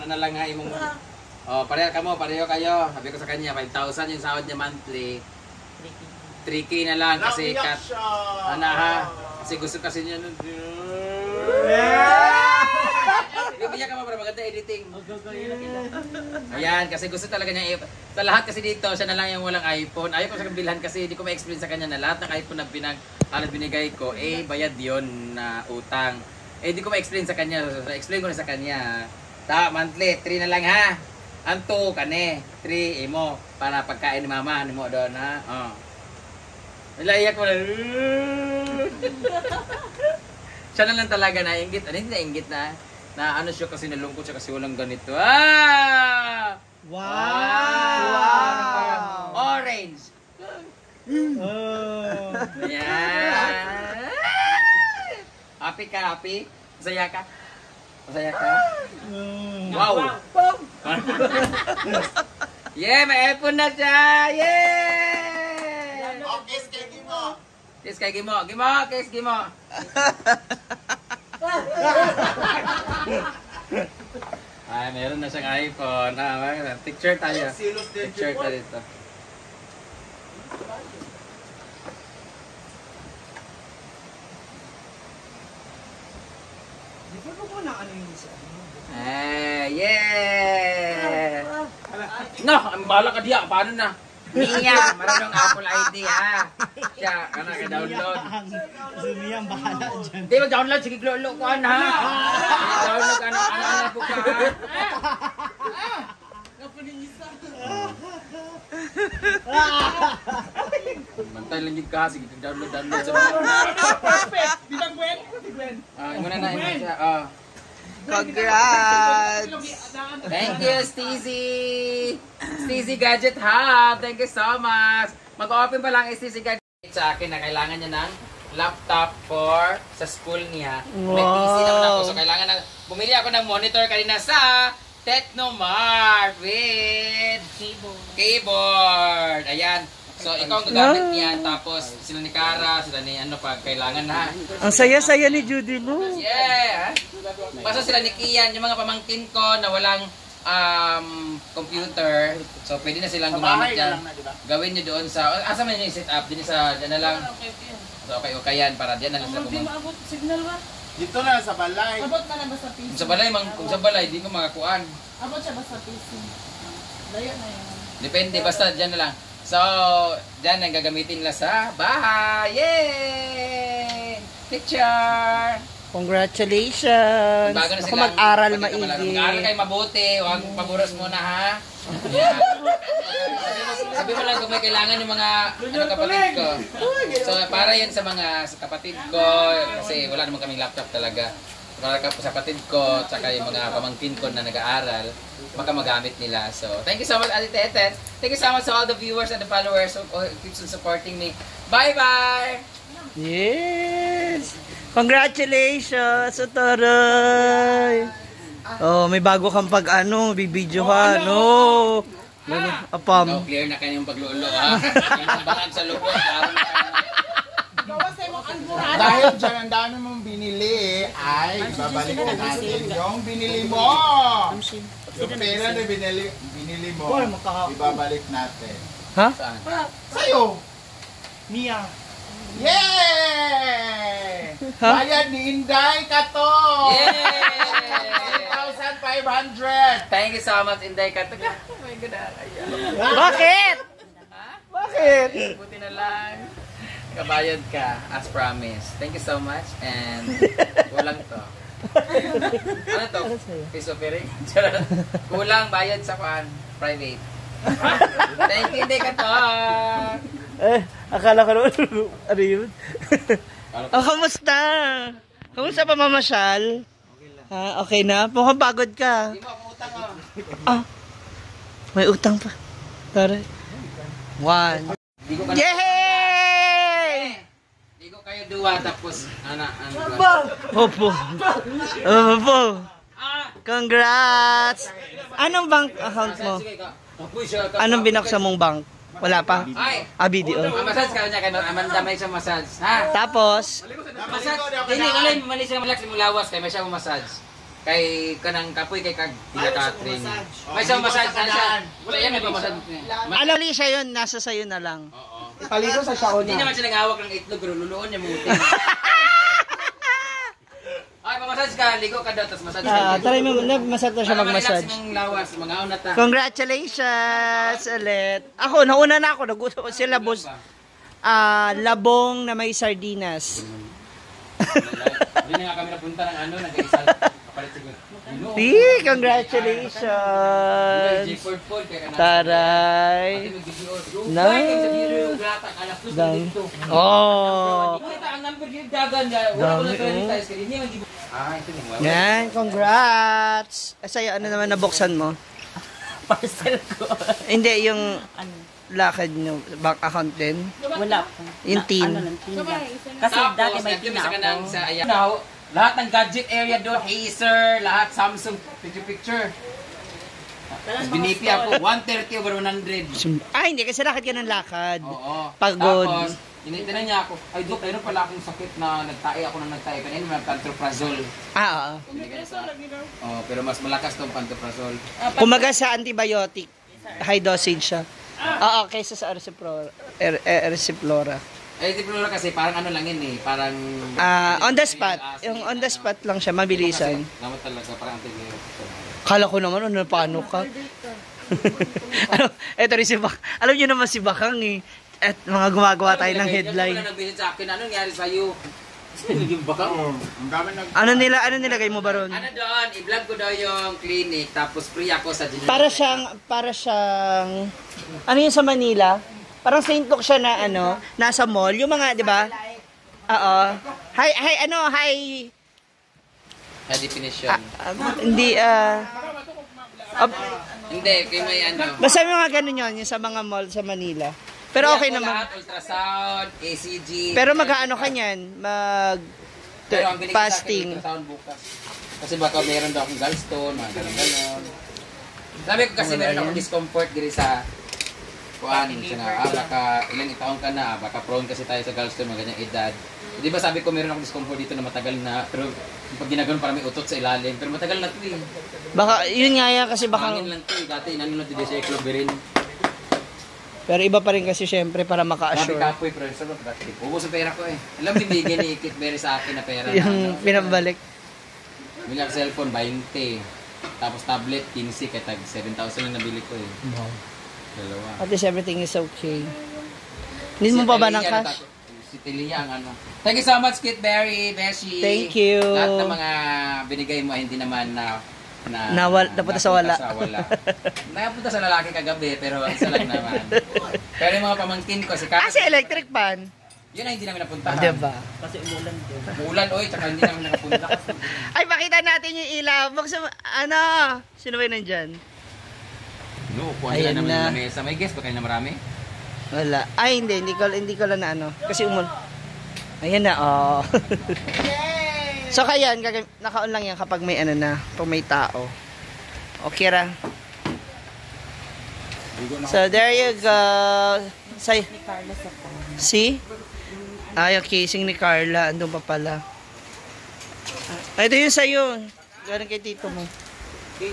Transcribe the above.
Ano na lang nga imong oh, pareho kayo. Sabi ko sa kanya 5,000 yung sahod niya monthly. 3K na lang kasi cut. Ano ha? Kasi gusto kasi niya nun. Bibigyan ka mo para maganda editing. Ayan, kasi gusto talaga niya sa lahat kasi dito, siya na lang yung walang iPhone. Ayaw ko sa kabilhan kasi hindi ko ma-explain sa kanya na lahat ng iPhone na binigay ko, bayad yon na utang. Hindi ko ma-explain sa kanya. So, explain ko na sa kanya. Monthly, 3 na lang ha. Anto, kane. 3, imo. Para pagkain ni mama, ni mo doon ha. Oh. Nilaiyak mo na. Siya na lang talaga nainggit. Ano hindi nainggit na? Na ano siya kasi nalungkot siya kasi walang ganito. Ah! Wow! Orange! Oh. Ayan! Happy ka, happy? Masaya ka? Masaya ka? Wow! Yeah, may iPhone na siya! Yeah! Oh, kiss kay Gimo! Kiss kay Gimo! Kiss Gimo! Ay, meron na siyang iPhone. Picture tayo. Picture tayo dito. Yeah! No, ang bahala ka diya. Paano na? Mia, marunong Apple ID ha. Siya, ano ka download. Mia, bahala dyan. Hindi mag-download, sige glolo ko ha. Download ano po ka ha. Mantay lang yung ka, sige download sa mga. Perfect! Bitang Gwen? Muna na siya. Congrats! Thank you, Steezy Gadget Hub. Thank you so much. Mag-open pa lang Steezy Gadget sa akin na kailangan niya ng laptop for sa school niya. May PC naman ako. So kailangan na bumili ako ng monitor kanina sa Technomart with keyboard. Ayan. So ikaw ang gagamit niyan. Tapos sila ni Cara, sila ni ano pag kailangan na. Ang saya-saya ni Judy mo. Yeah. Basta sila ni Kian, yung mga pamangkin ko na walang computer. So pwede na silang gumamit dyan. Gawin nyo doon sa, asa man yung set up, din sa, dyan na lang. So okay yan, para dyan na lang sila gumamit. Signal ba? Dito na sa balay. Abot na lang ba sa PC? Kung sa balay, di ko makakuan. Abot siya ba sa PC? Layo na yun. Depende, basta dyan na lang. So, dyan ang gagamitin nila sa bahay. Yay! Picture! Congratulations! Bago na Ako silang mag-aral mag-aral maigi. kayo mabuti. Huwag paburos muna ha. Yeah. Sabi mo lang kung may kailangan yung mga kapatid ko. So para yan sa mga kapatid ko. Kasi wala naman kaming laptop talaga. Para sa kapatid ko, tsaka yung mga pamangkin ko na nag-aaral, baka magamit nila. So thank you so much, Ate Tetet. Thank you so much to all the viewers and the followers who keeps on supporting me. Bye-bye! Yes! Congratulations, Utoroy! Oh, may bago kang bibidyohan. Oh, apam. No, clear na kanyang paglulo ha. Yung bakag sa lubot. Dahil dyan ang dami mong binili, ay babalik na natin yung binili mo. Yung pera na binili mo, ibabalik natin. Ha? Saan? Sa'yo! Mia. Yay! Bayad ni Inday ka to! Yay! 3,500! Thank you so much, Inday Katug. Oh my God, Bakit? ha? Bakit? Buti na lang. Kabayad ka, as promised. Thank you so much, and kulang to. Ano to? Piece of offering? Kulang bayad sa private. Thank you, Inday Katug. Akala ko naman, ano yun? Kamusta? Kamusta pa mamasyal? Ha, okay na? Mukhang pagod ka. Hindi mo ako utang oh. May utang pa. Tara. 1. Yay! Hindi ko kayo duwa tapos Opo. Opo. Congrats! Anong bank account mo? Anong binuksan mong bank? Wala pa? Ay! Video. Massage ka niya kay Amanda, may isang massage. Ha? Tapos, Massage. Hindi, mali siya malaki mo lawas kay may siya mo massage. kay kanang kapoy kay kag Tia Catherine. May sa massage na siya. Wala yan may massage. Ano li siya yun, nasa sayo na lang. Oo. Palito sa shaon Hindi naman siya naghawak ng itlog pero luluon niya muti. Ay, mamasage ka, ligo ka daw, tapos massage ka. Try mo, masarap na siya mag-massage. Relax mong lawas, mga una ta. Congratulations ulit. Ako, nauna na ako. Nagusto ko sila, boss. Labong na may sardinas. Hindi nga kami napunta ng ano, nag-iisal. Kapalit siguro. Congratulations. G44, kaya ka na. Taray. Oh. Ang number yung dagan niya. Wala ko na prioritize ka. Hindi yung Yan, congrats. Sa'yo, ano naman nabuksan mo? Parcel ko. Hindi, yung lakad nyo, bank account din. Wala po. Yung tin. Ano lang, tinda. Kasi dati may tina ako. sa ayan. Lahat ng gadget area doon, Acer, lahat Samsung picture. Tapos binipi ako, 130 over 100. Hindi, kasi lakad ka ng lakad. Oo. Pagod. Tapos, initinay niya ako, ay Dok, mayroon pala akong sakit na nagtae ako ng nagtae. Kanina may pantoprazole. Oo. Oh, pero mas malakas tong pantoprazole. Kumaga sa antibiotic, high dosage siya. Oo, kaysa sa Erisiflora. Eh, di Flora kasi parang ano lang yun eh, parang... On the spot. Yung on the spot lang siya, mabilisan. Gamot talaga, parang antivirus. Kala ko naman, paano ka? Eto rin si Bakang. Alam niyo naman si Bakang eh. At mga gumagawa tayo ng headline. Wala nag-visit sa akin, ano nangyari sa'yo? Yung baka Ang dami nag... Ano nilagay mo ba ron? Ano doon, i-vlog ko daw yung clinic, tapos free ako sa general. Para siyang, ano yun sa Manila? Parang St. Luke siya na ano, nasa mall. Yung mga, di ba? Oo. High definition. Hindi, Hindi, kay may ano. basta may mga ganun yun, yung sa mga mall sa Manila. Pero okay Kaya ako naman. lahat, ultrasound, ECG. Pero mag-ano ka niyan? Pero ang binigay sa akin, Fasting. ultrasound bukas. Kasi baka meron daw akong gallstone, mga ganun-ganon. Sabi ko kasi meron akong discomfort diri sa kuan siya nga, baka ilang taon ka na, baka prone kasi tayo sa gallstone, mga ganyang edad. Di ba sabi ko meron akong discomfort dito na matagal na, pero pag ginagano parang may utot sa ilalim, pero matagal na ito eh. Baka, yun nga yan kasi baka, Hangin lang ito eh, dati inanunod din sa Ecloverin. pero iba pa rin kasi syempre para Sabi maka-assure. kapoy, pero sa mga dati, ubos ang pera ko eh. Alam, binigyan ni Kitberry sa akin na pera. Yung pinabalik. Bili ako cellphone, 20. Tapos tablet, 15, kaya tag 7,000 lang nabili ko eh. Dalawa. At least everything is okay. Need mo pa ba ng cash? Si Telia ang ano. Thank you so much, Kitberry, Beshi. Thank you. Lahat ng mga binigay mo ay hindi naman Napunta sa wala. Napunta sa lalaki kagabi, pero isa lang naman. Pero yung mga pamangkin ko, si Si electric pan. yun ay hindi namin napuntahan. Diba? Kasi umulan din. Umulan, oy, tsaka hindi namin nakapunta. Ay, pakita natin yung ilaw. Sino ba yun nandyan? No, kuha Ayan nila naman na. yung lamesa. May guest ba kayo na marami? Wala. Ay, hindi ko lang na ano. Kasi Ayan na, oh. So, kaya, naka-on lang yan kapag may ano na, pag may tao. Okay ra. So, there you go. Say, Ni Carlos ako. see? Ay, yung casing ni Carla. Andun pa pala. Ay, ito yung sa'yo. Galing kay tito mo. Okay,